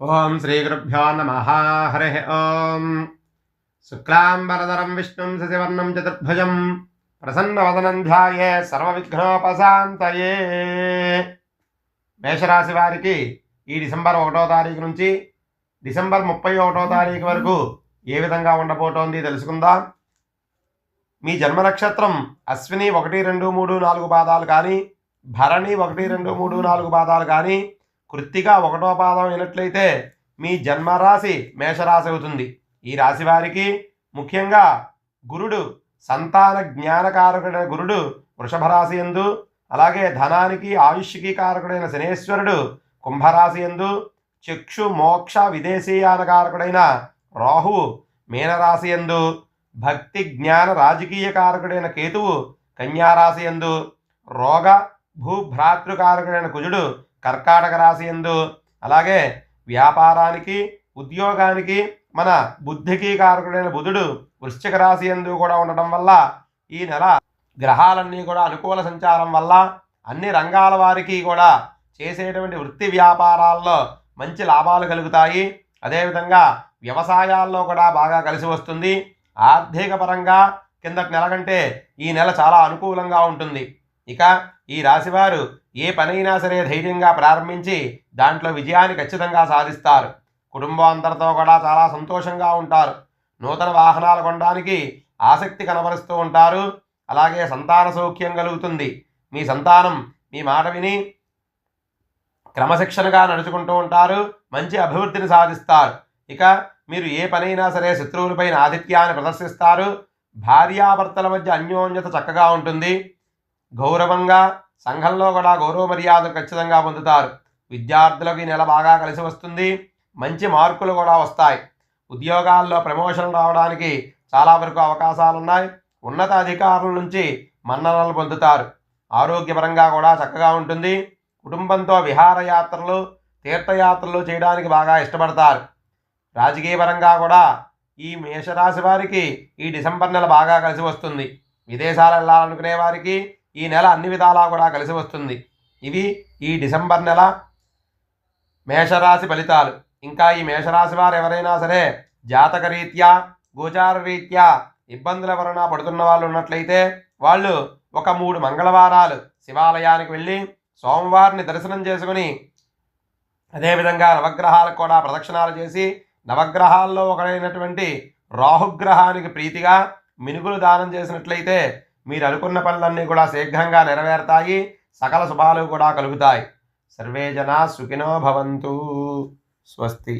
ఓం శ్రీ గురుభ్యో నమః. హరి ఓం. శుక్లాంబరధరం విష్ణుం శశివర్ణం చతుర్భుజం ప్రసన్నవదనం ధ్యాయే సర్వవిఘ్నోపశాంతయే. మేషరాశి వారికి ఈ డిసెంబర్ 1వ తారీఖు నుంచి డిసెంబర్ 31వ తారీఖు వరకు ఏ విధంగా ఉండబోతోంది తెలుసుకుందాం. మీ జన్మ నక్షత్రం అశ్విని 1, 2, 3, 4 పాదాలు కానీ, భరణి 1, 2, 3, 4 పాదాలు కానీ, కృత్తిక 1వ పాదం అయినట్లయితే మీ జన్మరాశి మేషరాశి అవుతుంది. ఈ రాశి వారికి ముఖ్యంగా గురుడు సంతాన జ్ఞానకారకుడైన గురుడు వృషభ రాశి యందు, అలాగే ధనానికి ఆయుష్కి కారకుడైన శనేశ్వరుడు కుంభరాశి యందు, చక్షు మోక్ష విదేశీయాన కారకుడైన రాహువు మీనరాశి యందు, భక్తి జ్ఞాన రాజకీయ కారకుడైన కేతువు కన్యారాశి యందు, రోగ భూభ్రాతృకారకుడైన కుజుడు కర్కాటక రాశి యందు, అలాగే వ్యాపారానికి ఉద్యోగానికి మన బుద్ధికి కారకుడైన బుధుడు వృశ్చిక రాశి యందు కూడా ఉండటం వల్ల ఈ నెల గ్రహాలన్నీ కూడా అనుకూల సంచారం వల్ల అన్ని రంగాల వారికి కూడా చేసేటువంటి వృత్తి వ్యాపారాల్లో మంచి లాభాలు కలుగుతాయి. అదేవిధంగా వ్యవసాయాల్లో కూడా బాగా కలిసి వస్తుంది. ఆర్థిక పరంగా కిందటి నెల కంటే ఈ నెల చాలా అనుకూలంగా ఉంటుంది. ఇక ఈ రాశివారు ఏ పనైనా సరే ధైర్యంగా ప్రారంభించి దాంట్లో విజయాన్ని ఖచ్చితంగా సాధిస్తారు. కుటుంబం అందరితో కూడా చాలా సంతోషంగా ఉంటారు. నూతన వాహనాలు కొనడానికి ఆసక్తి కనబరుస్తూ ఉంటారు. అలాగే సంతాన సౌఖ్యం కలుగుతుంది. మీ సంతానం మీ మాట విని క్రమశిక్షణగా నడుచుకుంటూ ఉంటారు. మంచి అభివృద్ధిని సాధిస్తారు. ఇక మీరు ఏ పనైనా సరే శత్రువులపైన ఆధిక్యాన్ని ప్రదర్శిస్తారు. భార్యాభర్తల మధ్య అన్యోన్యత చక్కగా ఉంటుంది. గౌరవంగా సంఘంలో కూడా గౌరవ మర్యాదలు ఖచ్చితంగా పొందుతారు. విద్యార్థులకు ఈ నెల బాగా కలిసి వస్తుంది. మంచి మార్కులు కూడా వస్తాయి. ఉద్యోగాల్లో ప్రమోషన్ రావడానికి చాలా వరకు అవకాశాలు ఉన్నాయి. ఉన్నత అధికారుల నుంచి మన్ననలు పొందుతారు. ఆరోగ్యపరంగా కూడా చక్కగా ఉంటుంది. కుటుంబంతో విహారయాత్రలు తీర్థయాత్రలు చేయడానికి బాగా ఇష్టపడతారు. రాజకీయపరంగా కూడా ఈ మేషరాశి వారికి ఈ డిసెంబర్ నెల బాగా కలిసి వస్తుంది. విదేశాలు వెళ్ళాలనుకునే వారికి ఈ నెల అన్ని విధాలా కూడా కలిసి వస్తుంది. ఇవి ఈ డిసెంబర్ నెల మేషరాశి ఫలితాలు. ఇంకా ఈ మేషరాశి వారు ఎవరైనా సరే జాతక రీత్యా గోచార రీత్యా ఇబ్బందులు ఎవరైనా పడుతున్న వాళ్ళు ఉన్నట్లయితే వాళ్ళు ఒక 3 మంగళవారాలు శివాలయానికి వెళ్ళి సోమవారిని దర్శనం చేసుకుని, అదేవిధంగా నవగ్రహాలకు కూడా ప్రదక్షిణాలు చేసి, నవగ్రహాల్లో ఒకడైనటువంటి రాహుగ్రహానికి ప్రీతిగా మినుగులు దానం చేసినట్లయితే మీరు అనుకున్న పనులన్నీ కూడా శీఘ్రంగా నెరవేరుతాయి. సకల శుభాలు కూడా కలుగుతాయి. సర్వే జనా సుఖినో భవంతు. స్వస్తి.